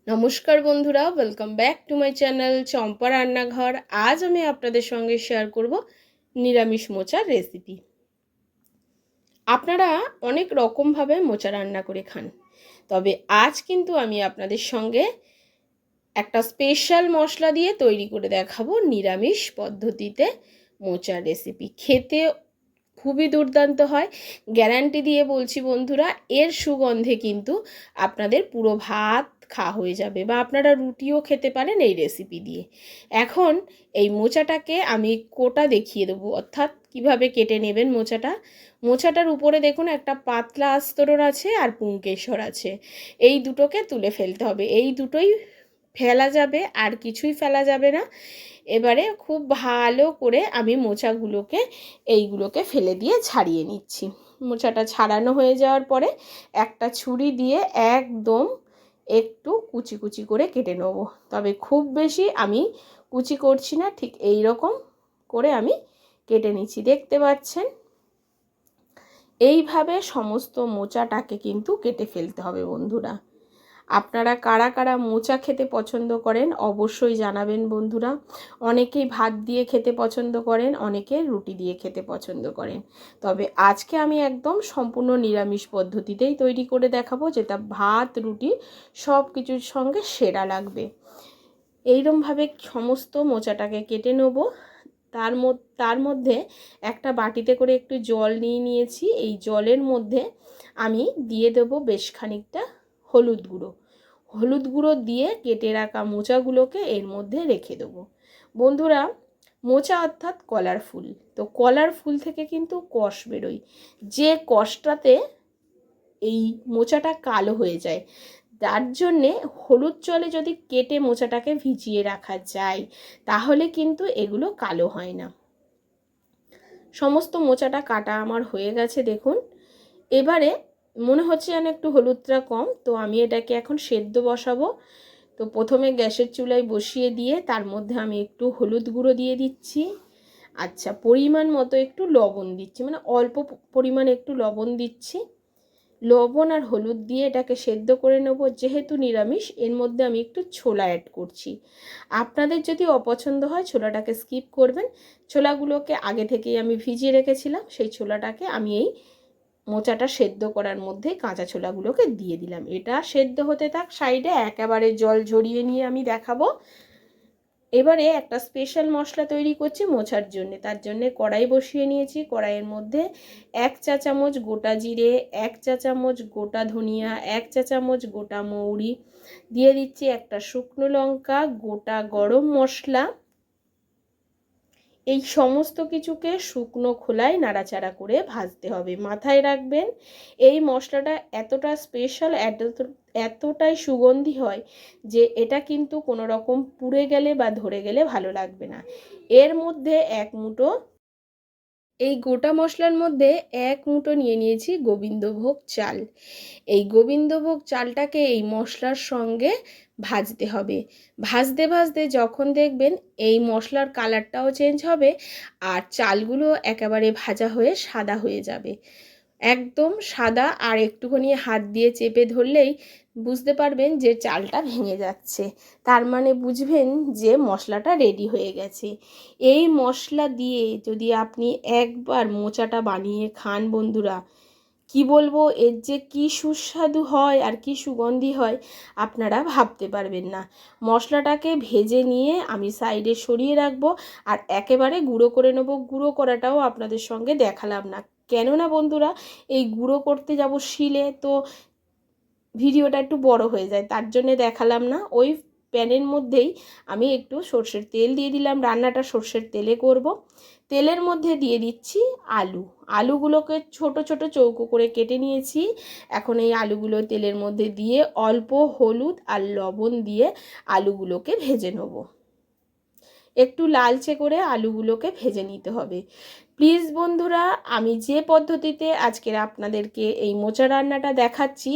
নমস্কার বন্ধুরা, welcome back to my channel Champa রান্নাঘর। আজ আমি আপনাদের সঙ্গে শেয়ার করব নিরামিষ মোচার রেসিপি। আপনারা অনেক রকমভাবে মোচা রান্না করে খান, তবে আজ কিন্তু আমি আপনাদের সঙ্গে একটা স্পেশাল মশলা দিয়ে তৈরি করে দেখাবো নিরামিষ পদ্ধতিতে মোচার রেসিপি। খেতে খুবই দুর্দান্ত হয়, গ্যারান্টি দিয়ে বলছি বন্ধুরা। এর সুগন্ধে কিন্তু আপনাদের পুরো ভাত খাওয়া হয়ে যাবে, বা আপনারা রুটিও খেতে পারেন এই রেসিপি দিয়ে। এখন এই মোচাটাকে আমি কোটা দেখিয়ে দেবো, অর্থাৎ কিভাবে কেটে নেবেন মোচাটা। মোচাটার উপরে দেখুন একটা পাতলা আস্তরণ আছে আর পুংকেশর আছে, এই দুটোকে তুলে ফেলতে হবে। এই দুটোই ফেলা যাবে, আর কিছুই ফেলা যাবে না। এবারে খুব ভালো করে আমি এইগুলোকে ফেলে দিয়ে ছাড়িয়ে নিচ্ছি। মোচাটা ছাড়ানো হয়ে যাওয়ার পরে একটা ছুরি দিয়ে একদম একটু কুচি কুচি করে কেটে নেব। তবে খুব বেশি আমি কুচি করছি না, ঠিক এই রকম করে আমি কেটে নিচ্ছি, দেখতে পাচ্ছেন। এইভাবে সমস্ত মোচাটাকে কিন্তু কেটে ফেলতে হবে বন্ধুরা। আপনারা কারা কারা মোচা খেতে পছন্দ করেন অবশ্যই জানাবেন বন্ধুরা। অনেকেই ভাত দিয়ে খেতে পছন্দ করেন, অনেকে রুটি দিয়ে খেতে পছন্দ করেন। তবে আজকে আমি একদম সম্পূর্ণ নিরামিষ পদ্ধতিতেই তৈরি করে দেখাবো, যেটা ভাত রুটি সব কিছুর সঙ্গে সেরা লাগবে। এইরকমভাবে সমস্ত মোচাটাকে কেটে নেব। তার মধ্যে একটা বাটিতে করে একটু জল নিয়েছি। এই জলের মধ্যে আমি দিয়ে দেবো বেশ খানিকটা হলুদ গুঁড়ো দিয়ে কেটে রাখা মোচাগুলোকে এর মধ্যে রেখে দেবো। বন্ধুরা, মোচা অর্থাৎ কলার ফুল, তো কলার ফুল থেকে কিন্তু কষ বেরোয়, যে কষটাতে এই মোচাটা কালো হয়ে যায়। তার জন্যে হলুদ জলে যদি কেটে মোচাটাকে ভিজিয়ে রাখা যায়, তাহলে কিন্তু এগুলো কালো হয় না। সমস্ত মোচাটা কাটা আমার হয়ে গেছে দেখুন। এবারে মনে হচ্ছে যেন একটু হলুদটা কম, তো আমি এটাকে এখন সেদ্ধ বসাবো। তো প্রথমে গ্যাসের চুলায় বসিয়ে দিয়ে তার মধ্যে আমি একটু হলুদ গুঁড়ো দিয়ে দিচ্ছি। আচ্ছা, পরিমাণ মতো একটু লবণ দিচ্ছি, মানে অল্প পরিমাণে একটু লবণ দিচ্ছি। লবণ আর হলুদ দিয়ে এটাকে সেদ্ধ করে নেব। যেহেতু নিরামিষ, এর মধ্যে আমি একটু ছোলা অ্যাড করছি। আপনাদের যদি অপছন্দ হয় ছোলাটাকে স্কিপ করবেন। ছোলাগুলোকে আগে থেকেই আমি ভিজিয়ে রেখেছিলাম, সেই ছোলাটাকে আমি এই মোচাটা সেদ্ধ করার মধ্যে কাঁচা ছোলাগুলোকে দিয়ে দিলাম। এটা সেদ্ধ হতে থাক সাইডে, একেবারে জল ঝরিয়ে নিয়ে আমি দেখাবো। এবারে একটা স্পেশাল মশলা তৈরি করছি মোচার জন্য। তার জন্য কড়াই বসিয়ে নিয়েছি। কড়াইয়ের মধ্যে 1 চা চামচ গোটা জিরে, 1 চা চামচ গোটা ধনিয়া, 1 চা চামচ গোটা মৌরি দিয়ে দিচ্ছি, একটা শুকনো লঙ্কা, গোটা গরম মশলা। এই সমস্ত কিছুকে শুকনো খোলায় নাড়াচাড়া করে ভাজতে হবে। মাথায় রাখবেন, এই মশলাটা এতটা স্পেশাল, এতটাই সুগন্ধি হয় যে এটা কিন্তু কোনো রকম পুড়ে গেলে বা ধরে গেলে ভালো লাগবে না। এর মধ্যে এই গোটা মশলার মধ্যে 1 মুঠো নিয়ে নিয়েছি গোবিন্দভোগ চাল। এই গোবিন্দভোগ চালটাকে এই মশলার সঙ্গে ভাজতে হবে। ভাজতে ভাজতে যখন দেখবেন এই মশলার কালারটাও চেঞ্জ হবে, আর চালগুলো একেবারে ভাজা হয়ে সাদা হয়ে যাবে, একদম সাদা, আর একটুখানি হাত দিয়ে চেপে ধরলেই বুঝতে পারবেন যে চালটা ভেঙে যাচ্ছে, তার মানে বুঝবেন যে মশলাটা রেডি হয়ে গেছে। এই মশলা দিয়ে যদি আপনি একবার মোচাটা বানিয়ে খান বন্ধুরা, কি বলবো, এর যে কি সুস্বাদু হয় আর কি সুগন্ধি হয় আপনারা ভাবতে পারবেন না। মশলাটাকে ভেজে নিয়ে আমি সাইডে সরিয়ে রাখবো, আর একেবারে গুঁড়ো করে নেবো। গুঁড়ো করাটাও আপনাদের সঙ্গে দেখালাম না, কেননা বন্ধুরা এই গুঁড়ো করতে যাব শিলে, তো ভিডিওটা একটু বড় হয়ে যায়, তার জন্য দেখালাম না। ওই প্যানের মধ্যেই আমি একটু সর্ষের তেল দিয়ে দিলাম, রান্নাটা সর্ষের তেলে করব। তেলের মধ্যে দিয়ে দিচ্ছি আলুগুলোকে ছোট ছোট চৌকো করে কেটে নিয়েছি। এখন এই আলুগুলো তেলের মধ্যে দিয়ে অল্প হলুদ আর লবণ দিয়ে আলুগুলোকে ভেজে নেব। একটু লালচে করে আলুগুলোকে ভেজে নিতে হবে। প্লিজ বন্ধুরা, আমি যে পদ্ধতিতে আজকের আপনাদেরকে এই মোচা রান্নাটা দেখাচ্ছি,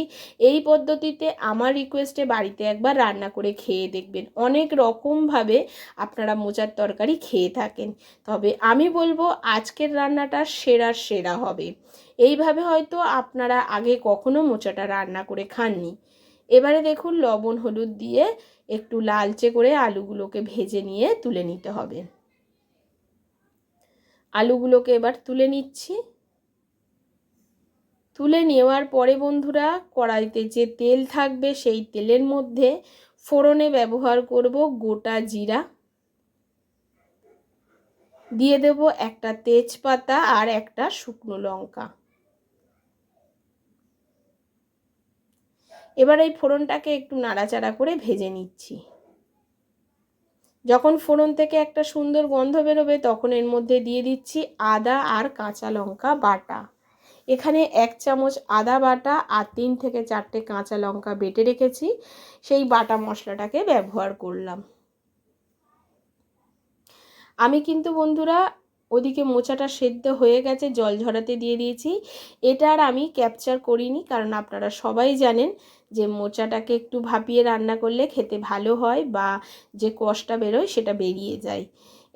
এই পদ্ধতিতে আমার রিকোয়েস্টে বাড়িতে একবার রান্না করে খেয়ে দেখবেন। অনেক রকমভাবে আপনারা মোচার তরকারি খেয়ে থাকেন, তবে আমি বলবো আজকের রান্নাটা সেরা হবে। এইভাবে হয়তো আপনারা আগে কখনো মোচাটা রান্না করে খাননি। এবারে দেখুন লবণ হলুদ দিয়ে একটু লালচে করে আলুগুলোকে ভেজে নিয়ে তুলে নিতে হবে। আলুগুলোকে এবার তুলে নিচ্ছি। তুলে নেওয়ার পরে বন্ধুরা কড়াইতে যে তেল থাকবে সেই তেলের মধ্যে ফোড়নে ব্যবহার করব গোটা জিরা, দিয়ে দেব একটা তেজপাতা আর একটা শুকনো লঙ্কা। এবার এই ফোড়নটাকে একটু নাড়াচাড়া করে ভেজে নিচ্ছি। যখন ফোড়ন থেকে একটা সুন্দর গন্ধ বেরোবে তখন এর মধ্যে দিয়ে দিচ্ছি আদা আর কাঁচা লঙ্কা বাটা। এখানে 1 চামচ আদা বাটা আর 3 থেকে 4টে কাঁচা লঙ্কা বেটে রেখেছি, সেই বাটা মশলাটাকে ব্যবহার করলাম। আমি কিন্তু বন্ধুরা ওদিকে মোচাটা সেদ্ধ হয়ে গেছে, জল ঝরাতে দিয়ে দিয়েছি। এটা আর আমি ক্যাপচার করিনি, কারণ আপনারা সবাই জানেন যে মোচাটাকে একটু ভাপিয়ে রান্না করলে খেতে ভালো হয় বা যে কষটা বেরোয় সেটা বেরিয়ে যায়।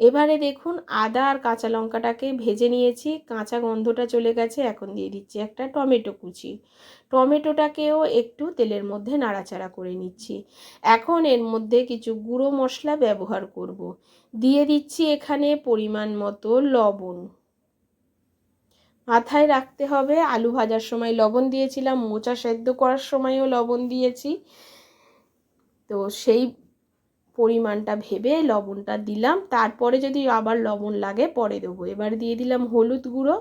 এবারে দেখুন আদা আর কাঁচা লঙ্কাটাকে ভেজে নিয়েছি, কাঁচা গন্ধটা চলে গেছে। এখন দিয়ে দিচ্ছি একটা টমেটো কুচি। টমেটোটাকেও একটু তেলের মধ্যে নাড়াচাড়া করে নিচ্ছি। এখন এর মধ্যে কিছু গুঁড়ো মশলা ব্যবহার করব। দিয়ে দিচ্ছি এখানে পরিমাণ মতো লবণ। মাথায় রাখতে হবে আলু ভাজার সময় লবণ দিয়েছিলাম, মোচা সেদ্ধ করার সময়ও লবণ দিয়েছি, তো সেই পরিমাণটা ভেবে লবণটা দিলাম। তারপরে যদি আবার লবণ লাগে পরে দেবো। এবার দিয়ে দিলাম হলুদ গুঁড়ো,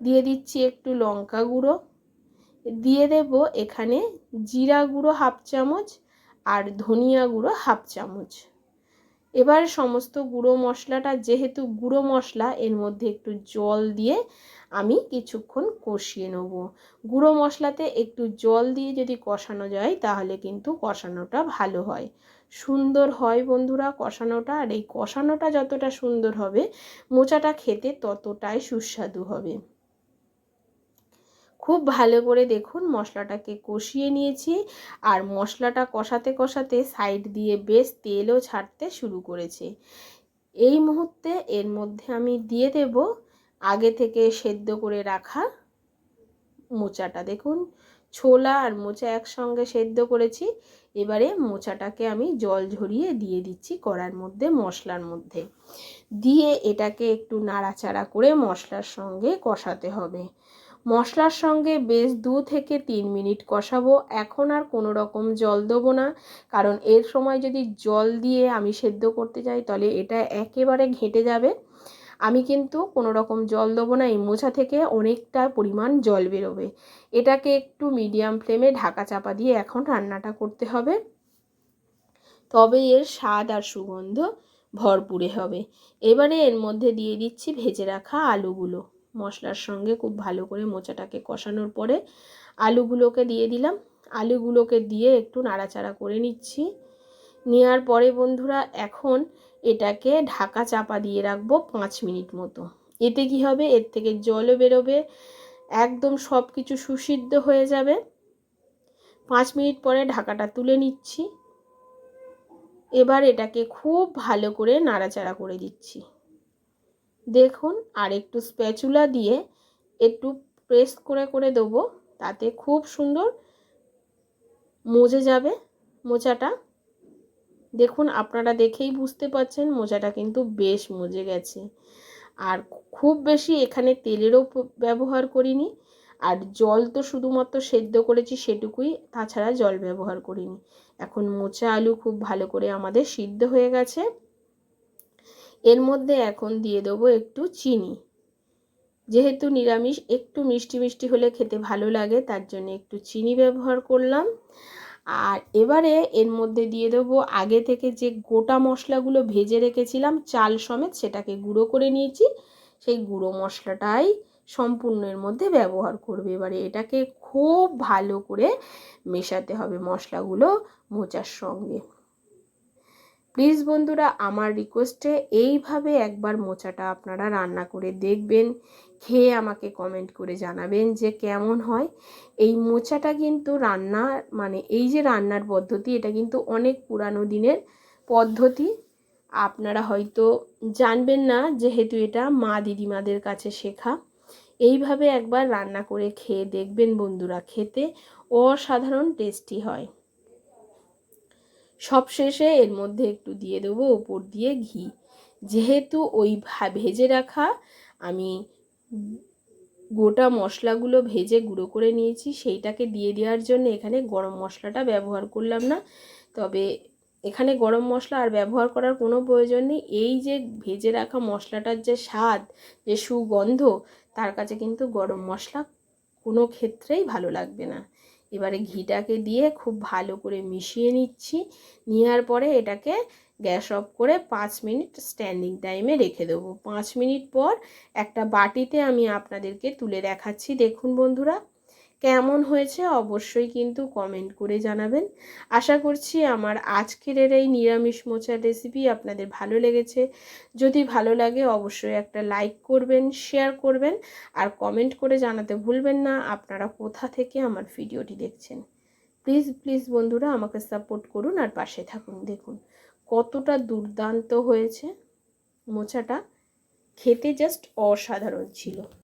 দিয়ে দিচ্ছি একটু লঙ্কা গুঁড়ো, দিয়ে দেব এখানে জিরা গুঁড়ো 1/2 চামচ আর ধনিয়া গুঁড়ো 1/2 চামচ। এবার সমস্ত গুঁড়ো মশলাটা, যেহেতু গুঁড়ো মশলা, এর মধ্যে একটু জল দিয়ে আমি কিছুক্ষণ কষিয়ে নেব। গুঁড়ো মশলাতে একটু জল দিয়ে যদি কষানো যায় তাহলে কিন্তু কষানোটা ভালো হয়, সুন্দর হয় বন্ধুরা কষানোটা। আর এই কষানোটা যতটা সুন্দর হবে মোচাটা খেতে ততটাই সুস্বাদু হবে। খুব ভালো করে দেখুন মশলাটাকে কষিয়ে নিয়েছি, আর মশলাটা কষাতে কষাতে সাইড দিয়ে বেশ তেলও ছাড়তে শুরু করেছে। এই মুহূর্তে এর মধ্যে আমি দিয়ে দেব আগে থেকে সেদ্ধ করে রাখা মোচাটা। দেখুন ছোলা আর মোচা একসঙ্গে সেদ্ধ করেছি। এবারে মোচাটাকে আমি জল ঝরিয়ে দিয়ে দিচ্ছি কড়ার মধ্যে, মশলার মধ্যে দিয়ে এটাকে একটু নাড়াচাড়া করে মশলার সঙ্গে কষাতে হবে। মশলার সঙ্গে বেশ 2 থেকে 3 মিনিট কষাবো। এখন আর কোনো রকম জল দেবো না, কারণ এর সময় যদি জল দিয়ে আমি সেদ্ধ করতে যাই তাহলে এটা একেবারে ঘেঁটে যাবে। আমি কিন্তু কোনো রকম জল দেবো না, এই মোচা থেকে অনেকটা পরিমাণ জল বেরোবে। এটাকে একটু মিডিয়াম ফ্লেমে ঢাকা চাপা দিয়ে এখন রান্নাটা করতে হবে, তবে এর স্বাদ আর সুগন্ধ ভরপুরে হবে। এবারে এর মধ্যে দিয়ে দিচ্ছি ভেজে রাখা আলুগুলো। মশলার সঙ্গে খুব ভালো করে মোচাটাকে কষানোর পরে আলুগুলোকে দিয়ে দিলাম। আলুগুলোকে দিয়ে একটু নাড়াচাড়া করে নিচ্ছি। নেওয়ার পরে বন্ধুরা এখন এটাকে ঢাকা চাপা দিয়ে রাখবো 5 মিনিট মতো। এতে কি হবে, এর থেকে জলও বেরোবে, একদম সব কিছু সুসিদ্ধ হয়ে যাবে। 5 মিনিট পরে ঢাকাটা তুলে নিচ্ছি। এবার এটাকে খুব ভালো করে নাড়াচাড়া করে দিচ্ছি। দেখুন আর একটু স্প্যাচুলা দিয়ে একটু প্রেস করে করে দেবো, তাতে খুব সুন্দর মজে যাবে মোচাটা। দেখুন আপনারা দেখেই বুঝতে পারছেন মোচাটা কিন্তু বেশ মজে গেছে। আর খুব বেশি এখানে তেলেরও ব্যবহার করিনি, আর জল তো শুধুমাত্র সেদ্ধ করেছি সেটুকুই, তাছাড়া জল ব্যবহার করিনি। এখন মোচা আলু খুব ভালো করে আমাদের সিদ্ধ হয়ে গেছে। এর মধ্যে এখন দিয়ে দেবো একটু চিনি। যেহেতু নিরামিষ একটু মিষ্টি মিষ্টি হলে খেতে ভালো লাগে, তার জন্য একটু চিনি ব্যবহার করলাম। আর এবারে এর মধ্যে দিয়ে দেবো আগে থেকে যে গোটা মশলাগুলো ভেজে রেখেছিলাম চাল সমেত, সেটাকে গুঁড়ো করে নিয়েছি, সেই গুঁড়ো মশলাটাই সম্পূর্ণ এর মধ্যে ব্যবহার করবে। এবারে এটাকে খুব ভালো করে মেশাতে হবে মশলাগুলো মোচার সঙ্গে। প্লিজ বন্ধুরা আমার রিকোয়েস্টে এইভাবে একবার মোচাটা আপনারা রান্না করে দেখবেন, খেয়ে আমাকে কমেন্ট করে জানাবেন যে কেমন হয়। এই মোচাটা কিন্তু রান্না মানে এই যে রান্নার পদ্ধতি, এটা কিন্তু অনেক পুরানো দিনের পদ্ধতি। আপনারা হয়তো জানবেন না, যেহেতু এটা মা দিদিমাদের কাছে শেখা। এইভাবে একবার রান্না করে খেয়ে দেখবেন বন্ধুরা, খেতে অসাধারণ টেস্টি হয়। সবশেষে এর মধ্যে একটু দিয়ে দেবো ওপর দিয়ে ঘি। যেহেতু ওই ভেজে রাখা আমি গোটা মশলাগুলো ভেজে গুঁড়ো করে নিয়েছি, সেইটাকে দিয়ে দেওয়ার জন্য এখানে গরম মশলাটা ব্যবহার করলাম না। তবে এখানে গরম মশলা আর ব্যবহার করার কোনো প্রয়োজন নেই। এই যে ভেজে রাখা মশলাটার যে স্বাদ, যে সুগন্ধ, তার কাছে কিন্তু গরম মশলা কোনো ক্ষেত্রেই ভালো লাগবে না। এবারে ঘিটাকে দিয়ে খুব ভালো করে মিশিয়ে নিচ্ছি। নেওয়ার পরে এটাকে গ্যাস অফ করে 5 মিনিট স্ট্যান্ডিং টাইমে রেখে দেবো। 5 মিনিট পর একটা বাটিতে আমি আপনাদেরকে তুলে দেখাচ্ছি। দেখুন বন্ধুরা কেমন হয়েছে অবশ্যই কিন্তু কমেন্ট করে জানাবেন। আশা করছি আমার আজকের এই নিরামিষ মোচার রেসিপি আপনাদের ভালো লেগেছে। যদি ভালো লাগে অবশ্যই একটা লাইক করবেন, শেয়ার করবেন, আর কমেন্ট করে জানাতে ভুলবেন না আপনারা কোথা থেকে আমার ভিডিওটি দেখছেন। প্লিজ প্লিজ বন্ধুরা আমাকে সাপোর্ট করুন আর পাশে থাকুন। দেখুন কতটা দুর্দান্ত হয়েছে মোচাটা, খেতে জাস্ট অসাধারণ ছিল।